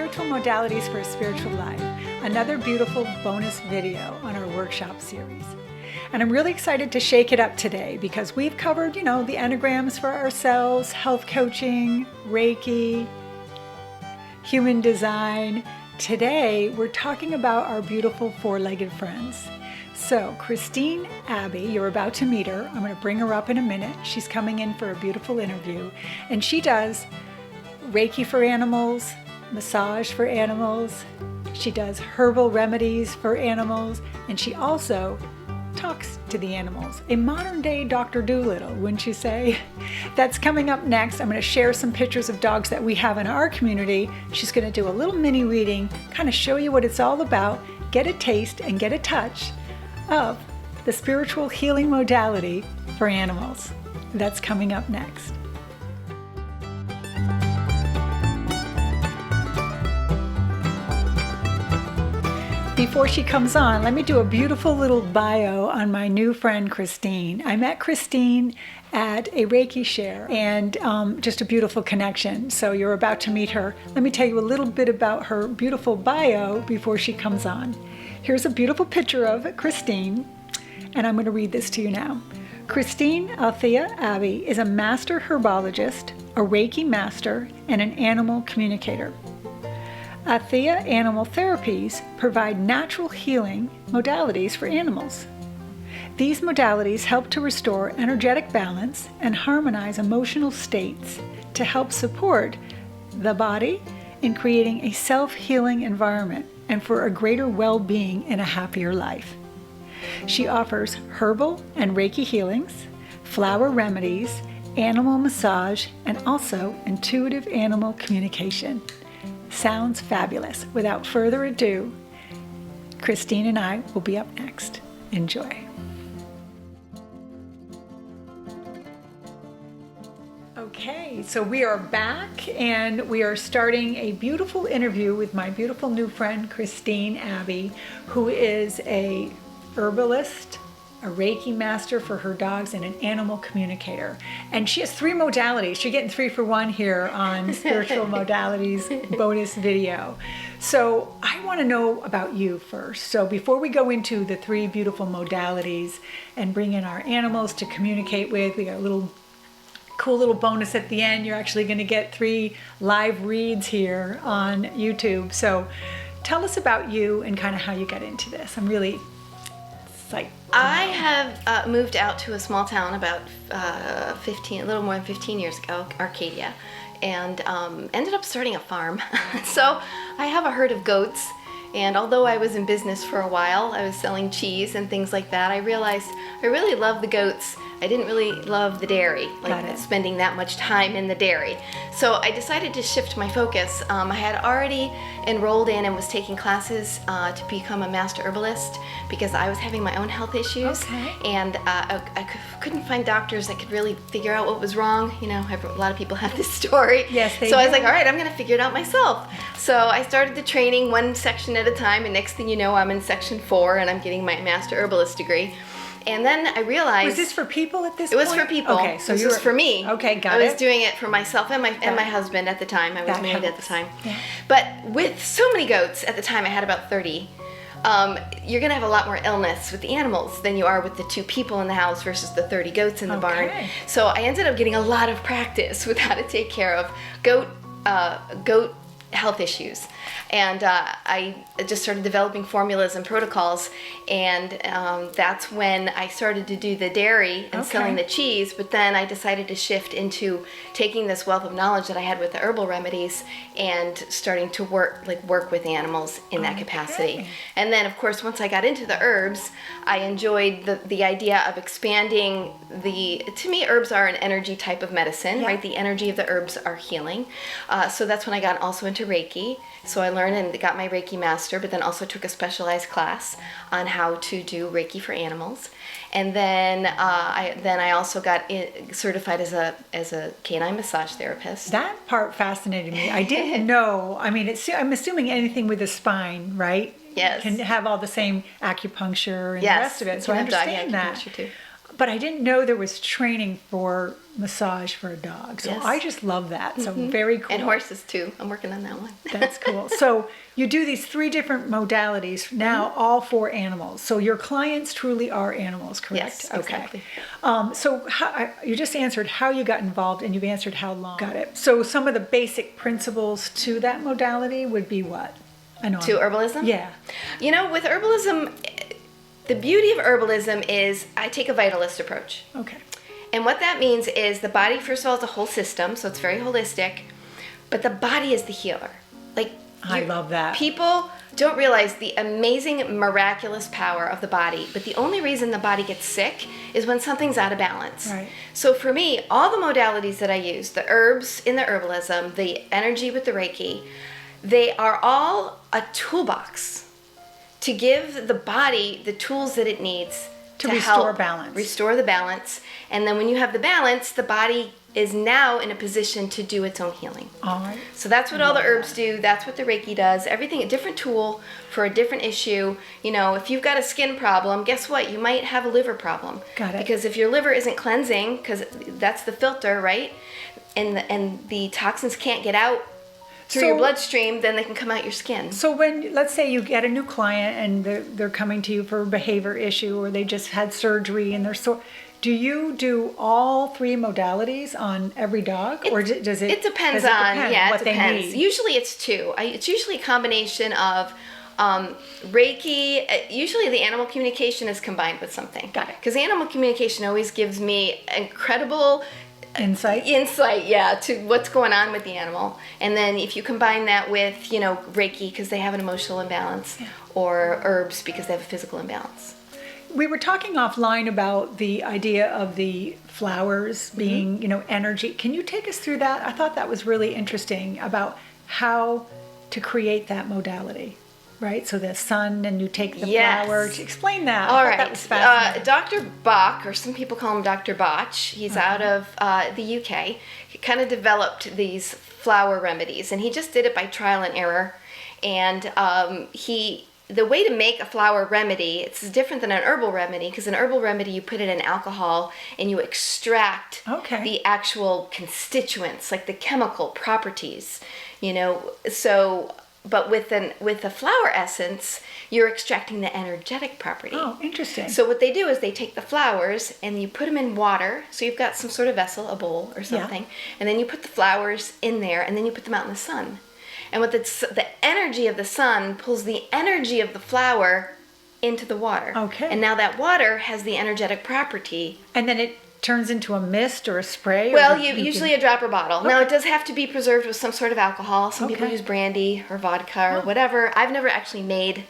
Spiritual Modalities for a Spiritual Life, another beautiful bonus video on our workshop series. And I'm really excited to shake it up today because we've covered, the enneagrams for ourselves, health coaching, Reiki, human design. Today, we're talking about our beautiful four-legged friends. So, Christine Abbey, you're about to meet her. I'm going to bring her up in a minute. She's coming in for a beautiful interview, and she does Reiki for animals, massage for animals. She does herbal remedies for animals, and she also talks to the animals. A modern day Dr. Dolittle, wouldn't you say? That's coming up next. I'm going to share some pictures of dogs that we have in our community. She's going to do a little mini reading, kind of show you what it's all about, get a taste and get a touch of the spiritual healing modality for animals. That's coming up next. Before she comes on, let me do a beautiful little bio on my new friend Christine. I met Christine at a Reiki share, and just a beautiful connection. So you're about to meet her. Let me tell you a little bit about her beautiful bio before she comes on. Here's a beautiful picture of Christine, and I'm going to read this to you now. Christine Althaea Abbey is a master herbologist, a Reiki Master, and an animal communicator. Althaea Animal Therapies provide natural healing modalities for animals. These modalities help to restore energetic balance and harmonize emotional states to help support the body in creating a self-healing environment and for a greater well-being in a happier life. She offers herbal and Reiki healings, flower remedies, animal massage, and also intuitive animal communication. Sounds fabulous. Without further ado, Christine and I will be up next. Enjoy. Okay, so we are back and we are starting a beautiful interview with my beautiful new friend Christine Abbey, who is a herbalist, a Reiki Master for her dogs, and an animal communicator. And she has 3 modalities. You're getting 3 for 1 here on Spiritual Modalities bonus video. So I want to know about you first. So before we go into the 3 beautiful modalities and bring in our animals to communicate with, we got a cool little bonus at the end. You're actually going to get 3 live reads here on YouTube. So tell us about you and kind of how you got into this. I'm really psyched. I have moved out to a small town about a little more than 15 years ago, Arcadia, and ended up starting a farm. So I have a herd of goats, and although I was in business for a while, I was selling cheese and things like that, I realized I really love the goats. I didn't really love the dairy, spending that much time in the dairy. So I decided to shift my focus. I had already enrolled in and was taking classes to become a master herbalist because I was having my own health issues. Okay. And I couldn't find doctors that could really figure out what was wrong. A lot of people have this story. Yes, they So do. I was like, all right, I'm gonna figure it out myself. So I started the training one section at a time, and next thing you know, I'm in section 4 and I'm getting my master herbalist degree. And then I realized... Was this for people at this point? It was point? for people. Okay, so this was for me. Okay, got it. it. I was doing it for myself and my husband at the time. I was That married helps. at the time. Yeah. But with so many goats at the time, I had about 30. You're going to have a lot more illness with the animals than you are with the 2 people in the house versus the 30 goats in the barn. So I ended up getting a lot of practice with how to take care of goat health issues. And I just started developing formulas and protocols, and that's when I started to do the dairy and selling the cheese, but then I decided to shift into taking this wealth of knowledge that I had with the herbal remedies and starting to work with animals in that capacity. And then, of course, once I got into the herbs, I enjoyed the idea of expanding to me, herbs are an energy type of medicine, right? The energy of the herbs are healing. So that's when I got also into Reiki. So I learned and got my Reiki Master, but then also took a specialized class on how to do Reiki for animals. And then I also got certified as a canine massage therapist. That part fascinated me. I didn't know. I mean, I'm assuming anything with the spine, right? Yes. Can have all the same acupuncture and the Yes, rest of it. So I can have dog understand that. acupuncture too. But I didn't know there was training for massage for a dog. So Yes. I just love that. So very cool. And horses too. I'm working on that one. That's cool. So you do these 3 different modalities now, all for animals. So your clients truly are animals, correct? Yes, exactly. So you just answered how you got involved, and you've answered how long. Got it. So some of the basic principles to that modality would be what? I know. To herbalism? Yeah. You know, with herbalism, the beauty of herbalism is I take a vitalist approach. Okay. And what that means is the body, first of all, is a whole system, so it's very holistic, but the body is the healer. Like, I love that. People don't realize the amazing, miraculous power of the body, but the only reason the body gets sick is when something's out of balance. Right. So for me, all the modalities that I use, the herbs in the herbalism, the energy with the Reiki, they are all a toolbox to give the body the tools that it needs To help restore balance. Restore the balance. And then when you have the balance, the body is now in a position to do its own healing. All right. So that's what all the herbs do. That's what the Reiki does. Everything, a different tool for a different issue. You know, if you've got a skin problem, guess what? You might have a liver problem. Got it. Because if your liver isn't cleansing, because that's the filter, right? And the toxins can't get out through your bloodstream, then they can come out your skin. So when, let's say you get a new client and they're coming to you for a behavior issue, or they just had surgery and do you do all 3 modalities on every dog, or does it? It depends what they depends. need? Usually it's 2. It's usually a combination of Reiki. Usually the animal communication is combined with something. Got it. Because animal communication always gives me incredible Insight, to what's going on with the animal. And then if you combine that with, Reiki because they have an emotional imbalance, or herbs because they have a physical imbalance. We were talking offline about the idea of the flowers being, energy. Can you take us through that? I thought that was really interesting about how to create that modality, right? So the sun, and you take the flower. Explain that. All right. That was fascinating. Dr. Bach, or some people call him Dr. Bach, he's out of the UK. He kind of developed these flower remedies, and he just did it by trial and error. And the way to make a flower remedy, it's different than an herbal remedy, because an herbal remedy, you put it in alcohol and you extract the actual constituents, like the chemical properties, but with a flower essence, you're extracting the energetic property. Oh, interesting. So what they do is they take the flowers and you put them in water. So you've got some sort of vessel, a bowl or something, and then you put the flowers in there, and then you put them out in the sun. And with the energy of the sun pulls the energy of the flower into the water. Okay. And now that water has the energetic property. And then it turns into a mist or a spray? Well, usually a dropper bottle. Now, it does have to be preserved with some sort of alcohol. Some people use brandy or vodka or whatever. I've never actually made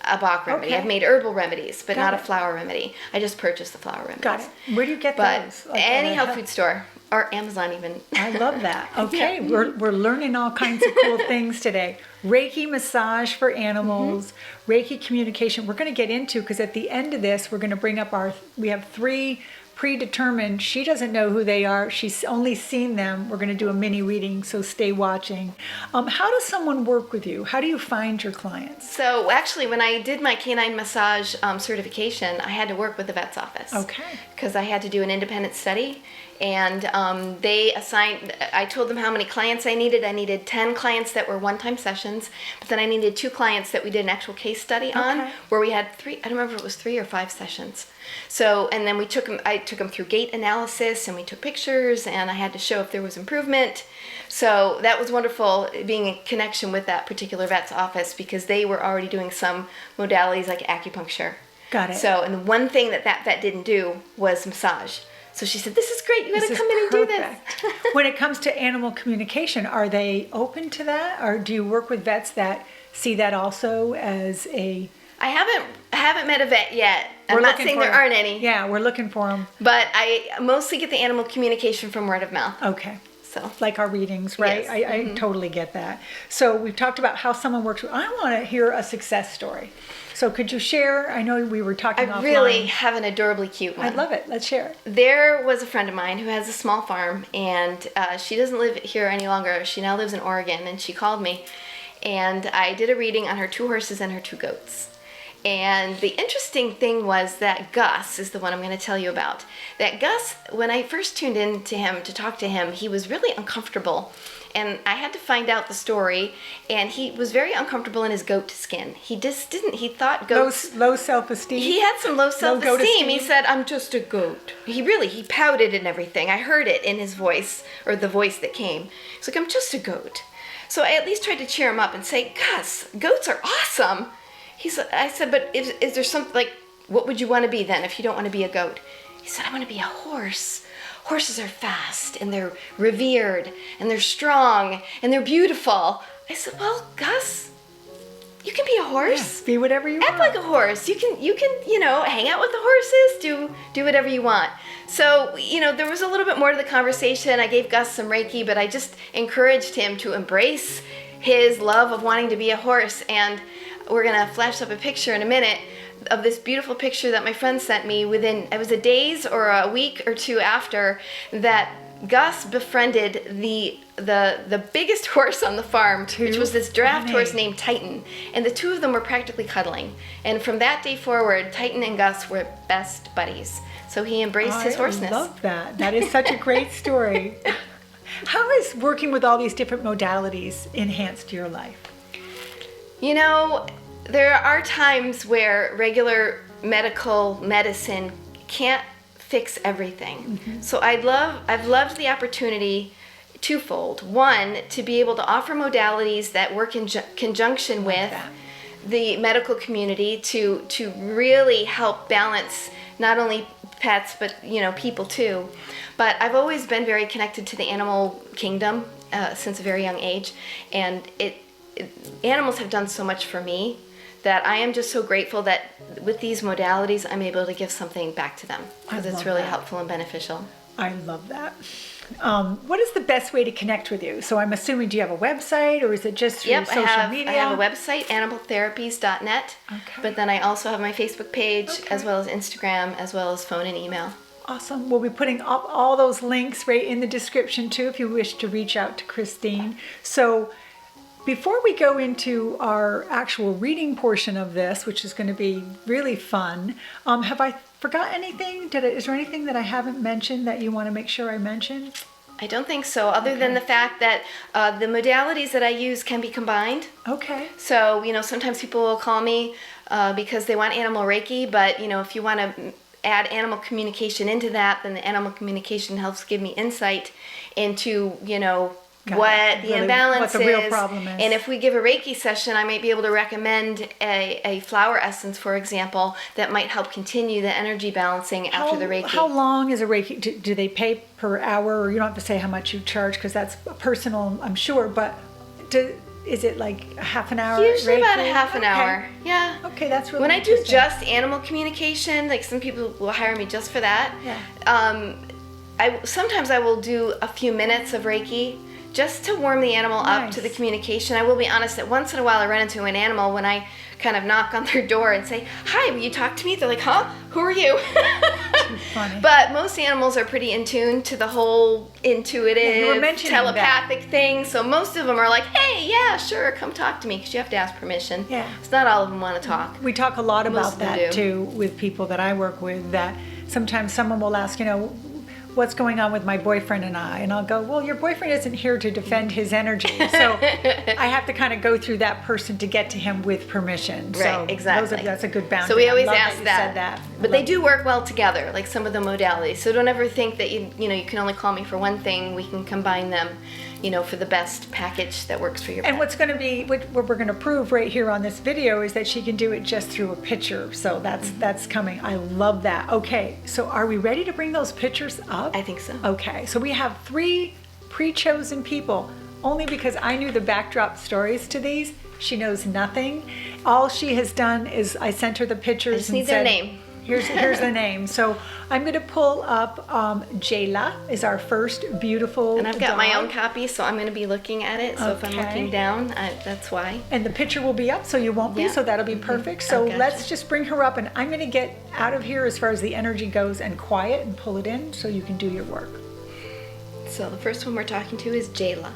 a Bach remedy. I've made herbal remedies, but not a flower remedy. I just purchased the flower remedies. Got it. Where do you get those? Any health food store. Or Amazon even. I love that. Okay, we're learning all kinds of cool things today. Reiki massage for animals, Reiki communication. We're going to get into, because at the end of this, we're going to bring up we have 3 predetermined. She doesn't know who they are. She's only seen them. We're going to do a mini reading, so stay watching. How does someone work with you? How do you find your clients? So actually, when I did my canine massage certification, I had to work with the vet's office. Okay. Because I had to do an independent study. And I told them how many clients I needed. I needed 10 clients that were one-time sessions, but then I needed 2 clients that we did an actual case study on, where we had 3, I don't remember if it was 3 or 5 sessions. So, and then I took them through gait analysis, and we took pictures, and I had to show if there was improvement. So that was wonderful, being in connection with that particular vet's office, because they were already doing some modalities like acupuncture. Got it. So, and the one thing that vet didn't do was massage. So she said, "This is great. You got to come in and do this." When it comes to animal communication, are they open to that, or do you work with vets that see that also as a? I haven't met a vet yet. I'm not saying there aren't any. Yeah, we're looking for them. But I mostly get the animal communication from word of mouth. Okay. So, like our readings, right? Yes. I totally get that. So we've talked about how someone works. I want to hear a success story. So could you share? I know we were talking offline. I really have an adorably cute one. I'd love it. Let's share it. There was a friend of mine who has a small farm, and she doesn't live here any longer. She now lives in Oregon, and she called me, and I did a reading on her 2 horses and her 2 goats. And the interesting thing was that Gus is the one I'm going to tell you about. That Gus, when I first tuned in to him to talk to him, he was really uncomfortable. And I had to find out the story, and he was very uncomfortable in his goat skin. He just didn't, he thought goats... Low self-esteem? He had some low self-esteem. He said, I'm just a goat. He pouted and everything. I heard it in his voice, or the voice that came. He's like, I'm just a goat. So I at least tried to cheer him up and say, Gus, goats are awesome. I said, but is there something, like, what would you want to be then if you don't want to be a goat? He said, I want to be a horse. Horses are fast, and they're revered, and they're strong, and they're beautiful. I said, well, Gus, you can be a horse. Yeah, be whatever you want. Act like a horse. You can, hang out with the horses, do whatever you want. So, there was a little bit more to the conversation. I gave Gus some Reiki, but I just encouraged him to embrace his love of wanting to be a horse. And we're going to flash up a picture in a minute of this beautiful picture that my friend sent me it was a days or a week or two after that Gus befriended the biggest horse on the farm, which was this draft horse named Titan. And the two of them were practically cuddling. And from that day forward, Titan and Gus were best buddies. So he embraced his horseness. I love that. That is such a great story. How has working with all these different modalities enhanced your life? There are times where regular medical medicine can't fix everything. Mm-hmm. So I've loved the opportunity twofold. One, to be able to offer modalities that work in conjunction with the medical community to really help balance not only pets but people too. But I've always been very connected to the animal kingdom since a very young age, and animals have done so much for me that I am just so grateful that with these modalities I'm able to give something back to them, because it's really helpful and beneficial. I love that. What is the best way to connect with you? So I'm assuming, do you have a website, or is it just through social media? I have a website, animaltherapies.net, but then I also have my Facebook page, as well as Instagram, as well as phone and email. Awesome. We'll be putting up all those links right in the description too if you wish to reach out to Christine. So before we go into our actual reading portion of this, which is going to be really fun, have I forgot anything? Is there anything that I haven't mentioned that you want to make sure I mention? I don't think so, other than the fact that the modalities that I use can be combined. Okay. So, sometimes people will call me because they want animal Reiki, but, if you want to add animal communication into that, then the animal communication helps give me insight into, what the imbalance what the is. real problem is. And if we give a Reiki session, I might be able to recommend a flower essence, for example, that might help continue the energy balancing after the Reiki. How long is a Reiki? Do they pay per hour? Or you don't have to say how much you charge, because that's personal, I'm sure, but is it like half an hour? Usually Reiki? About a half an hour. Yeah. Okay, that's really When I do just animal communication, like some people will hire me just for that. Yeah. Sometimes I will do a few minutes of Reiki just to warm the animal up to the communication. I will be honest that once in a while I run into an animal when I kind of knock on their door and say, hi, will you talk to me? They're like, huh? Who are you? Too funny. But most animals are pretty in tune to the whole intuitive, telepathic thing. So most of them are like, hey, yeah, sure, come talk to me, because you have to ask permission. Yeah. It's not all of them want to talk. We talk a lot about that too with people that I work with, that sometimes someone will ask, what's going on with my boyfriend and I? And I'll go, well, your boyfriend isn't here to defend his energy. So I have to kind of go through that person to get to him with permission. Right, so exactly. That's a good boundary. So we always ask that. But they do work well together, like some of the modalities. So don't ever think that you can only call me for one thing. We can combine them, for the best package that works for your pet. And what's going to be, what we're going to prove right here on this video is that she can do it just through a picture. So that's coming. I love that. Okay, so are we ready to bring those pictures up? I think so. Okay, so we have 3 pre-chosen people, only because I knew the backdrop stories to these. She knows nothing. All she has done is I sent her the pictures. I just need their name. Here's the name. So I'm going to pull up Jayla is our first beautiful And I've got dog. my own copy, so I'm going to be looking at it. So if I'm looking down, that's why. And the picture will be up, so you won't be, so that'll be perfect. So let's just bring her up, and I'm going to get out of here as far as the energy goes and quiet and pull it in so you can do your work. So the first one we're talking to is Jayla.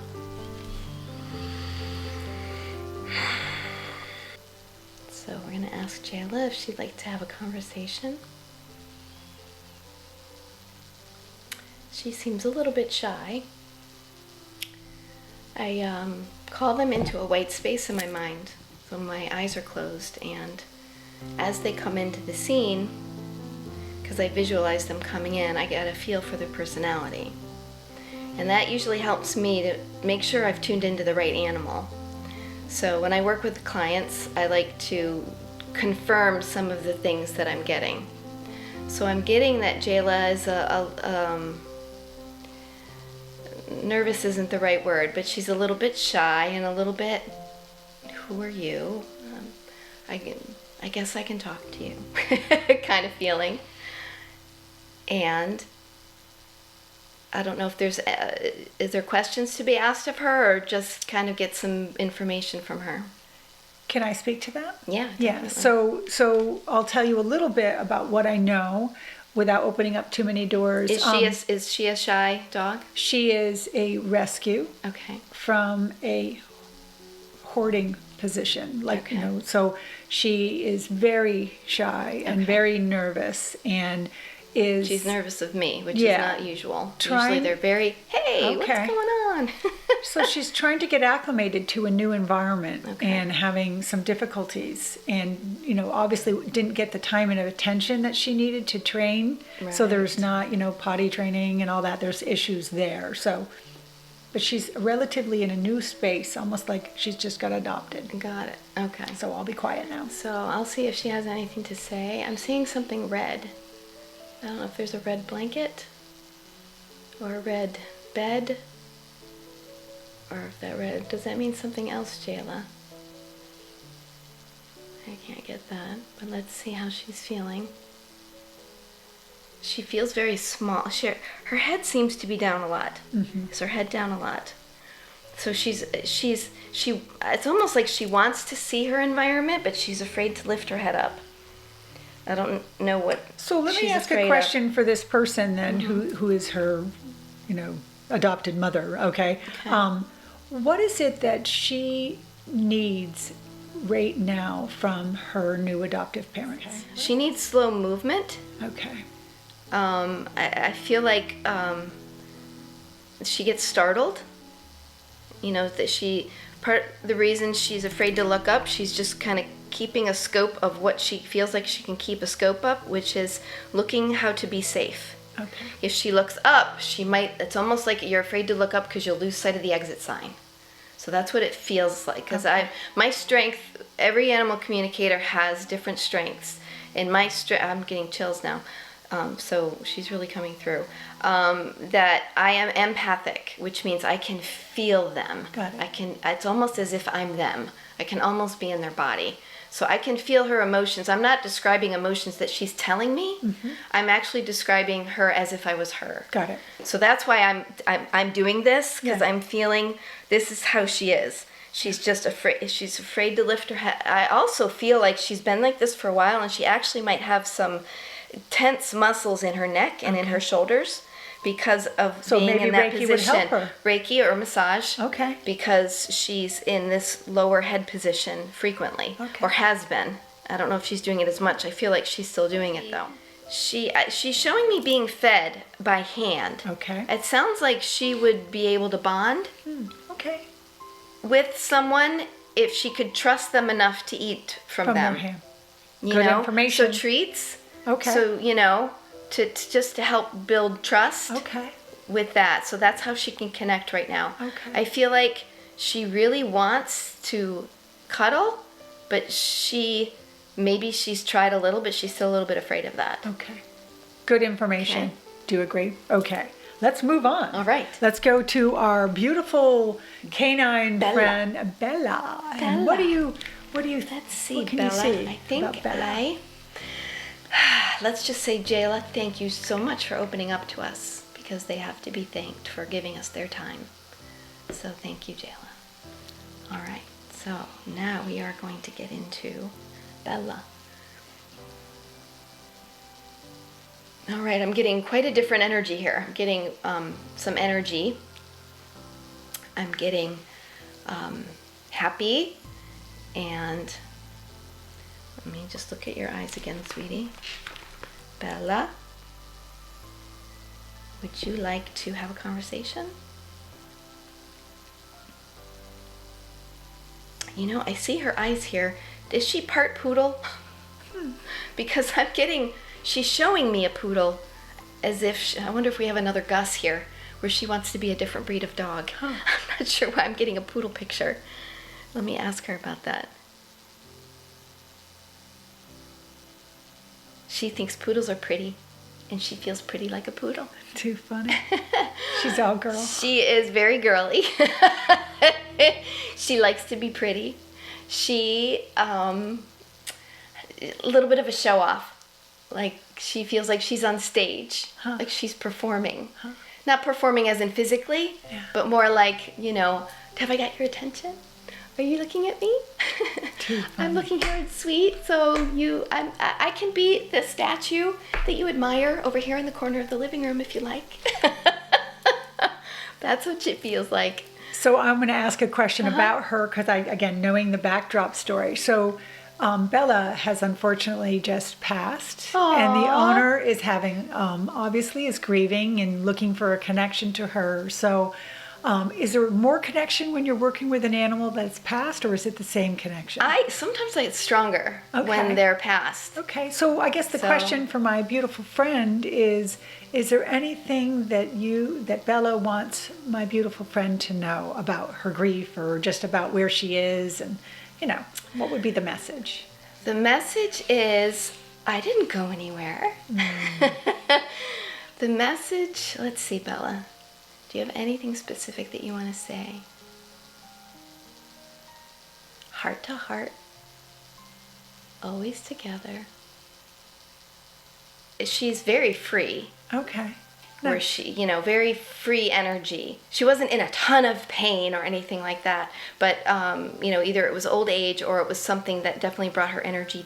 So So we're going to ask Jayla if she'd like to have a conversation. She seems a little bit shy. I call them into a white space in my mind, so my eyes are closed, and as they come into the scene, because I visualize them coming in, I get a feel for their personality. And that usually helps me to make sure I've tuned into the right animal. So when I work with clients, I like to confirm some of the things that I'm getting. So I'm getting that Jayla is nervous isn't the right word, but she's a little bit shy and a little bit, who are you? I guess I can talk to you kind of feeling. And I don't know if is there questions to be asked of her, or just kind of get some information from her? Can I speak to that? Yeah. Yeah. Definitely. So I'll tell you a little bit about what I know without opening up too many doors. Is she a shy dog? She is a rescue. Okay. From a hoarding position, Okay. so she is very shy and very nervous, and she's nervous of me, which is not usual. Usually they're very, hey, what's going on? So she's trying to get acclimated to a new environment and having some difficulties, and obviously didn't get the time and attention that she needed to train. Right. So there's not potty training and all that. There's issues there. But she's relatively in a new space, almost like she's just got adopted. Got it. Okay. So I'll be quiet now. So I'll see if she has anything to say. I'm seeing something red. I don't know if there's a red blanket or a red bed, or if that red, does that mean something else, Jayla? I can't get that, but let's see how she's feeling. She feels very small. Her head seems to be down a lot. Mm-hmm. Is her head down a lot? So it's almost like she wants to see her environment, but she's afraid to lift her head up. I don't know what. So let me ask a question for this person then, who is her, adopted mother. Okay. What is it that she needs right now from her new adoptive parent? Okay. She needs slow movement. Okay. I feel like she gets startled. That the reason she's afraid to look up, she's just kind of keeping a scope of what she feels like she can keep a scope up, which is looking how to be safe. Okay. If she looks up, it's almost like you're afraid to look up because you'll lose sight of the exit sign. So that's what it feels like. Because my strength, every animal communicator has different strengths. And I'm getting chills now. So she's really coming through. That I am empathic, which means I can feel them. Got it. It's almost as if I'm them. I can almost be in their body. So I can feel her emotions. I'm not describing emotions that she's telling me. Mm-hmm. I'm actually describing her as if I was her. Got it. So that's why I'm doing this, because I'm feeling this is how she is. She's just afraid. She's afraid to lift her head. I also feel like she's been like this for a while, and she actually might have some tense muscles in her neck and in her shoulders because of being in that Reiki position. Would help her. Reiki or massage. Okay. Because she's in this lower head position frequently, or has been. I don't know if she's doing it as much. I feel like she's still doing it though. She's showing me being fed by hand. Okay. It sounds like she would be able to bond. Okay. With someone if she could trust them enough to eat from them. Their hand. Good information. So treats. Okay. So, to just to help build trust. Okay. With that. So that's how she can connect right now. Okay. I feel like she really wants to cuddle, but maybe she's tried a little, but she's still a little bit afraid of that. Okay. Good information. Okay. Do agree. Okay. Let's move on. All right. Let's go to our beautiful canine Bella. friend, Bella. And what do you Let's see, what can Bella. you see I think about Bella? let's just say, Jayla, thank you so much for opening up to us, because they have to be thanked for giving us their time. So thank you, Jayla. All right. So now we are going to get into Bella. All right, I'm getting quite a different energy here. I'm getting some energy. I'm getting happy and Let me just look at your eyes again, sweetie. Bella, would you like to have a conversation? You know, I see her eyes here. Is she part poodle? Because she's showing me a poodle as if, I wonder if we have another Gus here where she wants to be a different breed of dog. Huh. I'm not sure why I'm getting a poodle picture. Let me ask her about that. She thinks poodles are pretty, and she feels pretty like a poodle. Too funny. She's all girl. She is very girly. She likes to be pretty. She, a little bit of a show off. Like, she feels like she's on stage, like she's performing. Not performing as in physically, but more like, you know, have I got your attention? Are you looking at me? I'm looking here and sweet, so I can be the statue that you admire over here in the corner of the living room if you like. That's what she feels like. So I'm going to ask a question about her because again, knowing the backdrop story. So Bella has unfortunately just passed. Aww. And the owner is obviously is grieving and looking for a connection to her. So is there more connection when you're working with an animal that's passed, or is it the same connection? Sometimes it's stronger when they're passed. Okay, so I guess the question for my beautiful friend is there anything that Bella wants my beautiful friend to know about her grief, or just about where she is, and what would be the message? The message is, I didn't go anywhere. The message, let's see, Bella. Do you have anything specific that you want to say? Heart to heart. Always together. She's very free. Okay. Where she, very free energy. She wasn't in a ton of pain or anything like that, but, either it was old age or it was something that definitely brought her energy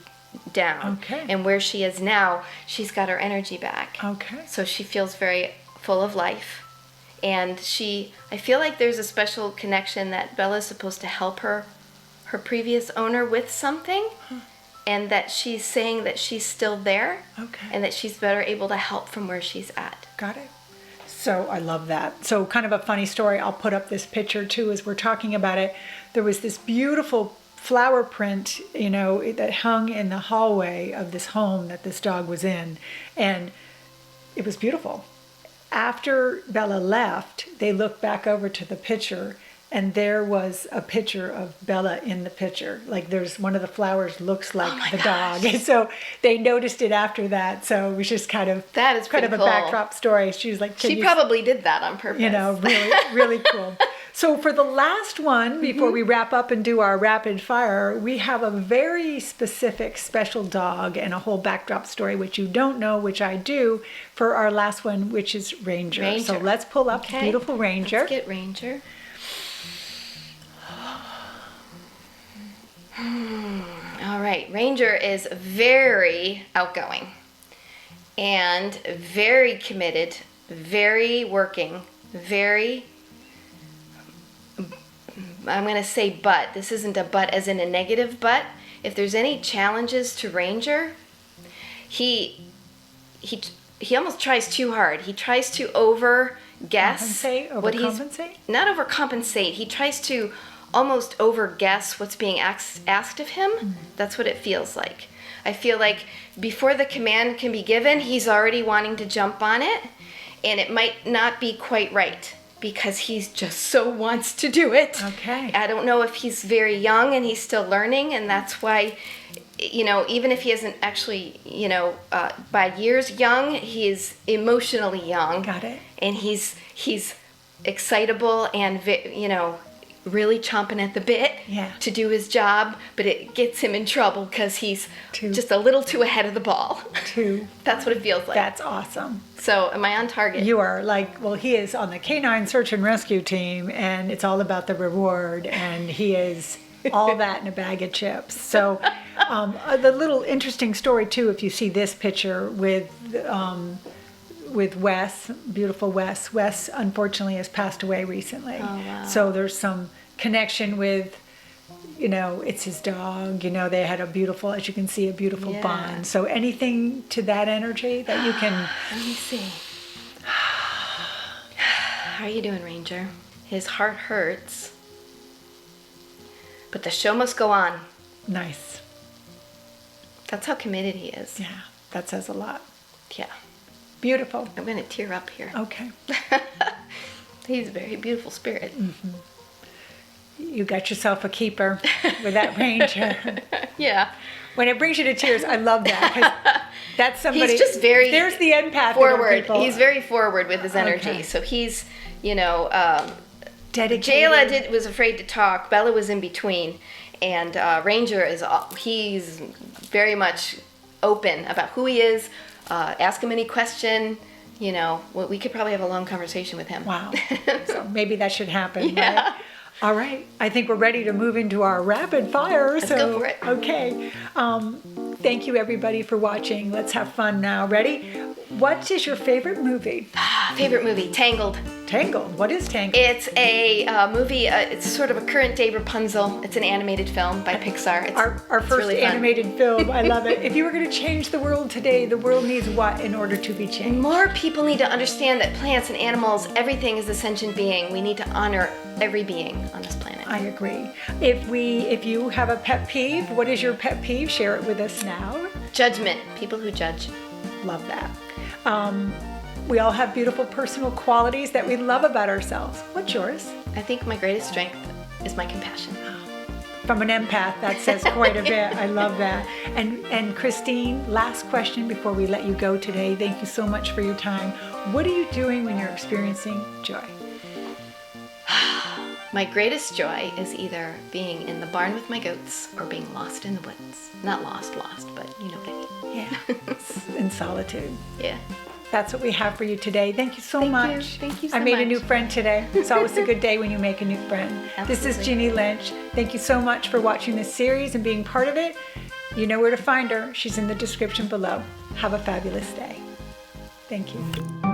down. Okay. And where she is now, she's got her energy back. Okay. So she feels very full of life. And I feel like there's a special connection that Bella's supposed to help her previous owner with something, and that she's saying that she's still there, and that she's better able to help from where she's at. Got it. So I love that. So kind of a funny story. I'll put up this picture too as we're talking about it. There was this beautiful flower print, that hung in the hallway of this home that this dog was in, and it was beautiful. After Bella left, they looked back over to the picture, and there was a picture of Bella in the picture. Like, there's one of the flowers looks like the dog. And so they noticed it after that. So it was just kind of a backdrop story. She was like, she probably did that on purpose. Really, really cool. So for the last one, before we wrap up and do our rapid fire, we have a very specific special dog and a whole backdrop story, which you don't know, which I do, for our last one, which is Ranger. So let's pull up beautiful Ranger. Let's get Ranger. All right, Ranger is very outgoing and very committed, very working, very, I'm going to say but. This isn't a but as in a negative but. If there's any challenges to Ranger, he almost tries too hard. He tries to over-guess. Overcompensate? Not overcompensate. He tries to almost over-guess what's being asked of him. That's what it feels like. I feel like before the command can be given, he's already wanting to jump on it, and it might not be quite right because he just so wants to do it. Okay. I don't know if he's very young and he's still learning, and that's why, even if he isn't actually, by years young, he is emotionally young. Got it. And he's excitable and, really chomping at the bit to do his job, but it gets him in trouble because he's just a little too ahead of the ball. That's what it feels like. That's awesome. So am I on target? You are. He is on the Canine Search and Rescue team, and it's all about the reward, and he is all that in a bag of chips. So the little interesting story too, if you see this picture with Wes, beautiful Wes. Wes unfortunately has passed away recently. Oh, wow. So there's some connection with it's his dog. They had a beautiful, as you can see, a beautiful bond. So anything to that energy that you can... Let me see. How are you doing, Ranger? His heart hurts, but the show must go on. Nice. That's how committed he is. Yeah, that says a lot. Yeah. Beautiful. I'm going to tear up here. Okay. He's a very beautiful spirit. Mm-hmm. You got yourself a keeper with that Ranger. Yeah. When it brings you to tears, I love that. 'Cause that's somebody. He's just very There's the empath. forward. He's very forward with his energy. Okay. So he's, dedicated. Jayla was afraid to talk. Bella was in between, and Ranger he's very much open about who he is. Ask him any question. We could probably have a long conversation with him. Wow. So maybe that should happen. Yeah. Right? All right. I think we're ready to move into our rapid fire. Let's go for it. Okay. Thank you, everybody, for watching. Let's have fun now. Ready? What is your favorite movie? Favorite movie, Tangled. Tangled. What is Tangled? It's a movie. It's sort of a current day Rapunzel. It's an animated film by Pixar. It's Our it's first really fun. animated film. I love it. If you were going to change the world today, the world needs what in order to be changed? More people need to understand that plants and animals, everything is a sentient being. We need to honor every being on this planet. I agree. If you have a pet peeve, what is your pet peeve? Share it with us now. Judgment. People who judge. Love that. We all have beautiful personal qualities that we love about ourselves. What's yours? I think my greatest strength is my compassion. From an empath, that says quite a bit. I love that. And Christine, last question before we let you go today. Thank you so much for your time. What are you doing when you're experiencing joy? My greatest joy is either being in the barn with my goats or being lost in the woods. Not lost, but you know what I mean. Yeah, in solitude. Yeah. That's what we have for you today. Thank you so much. Thank you so I made a much. new friend today. It's always a good day when you make a new friend. This is Absolutely. Jeannie Lynch. Thank you so much for watching this series and being part of it. You know where to find her. She's in the description below. Have a fabulous day. Thank you.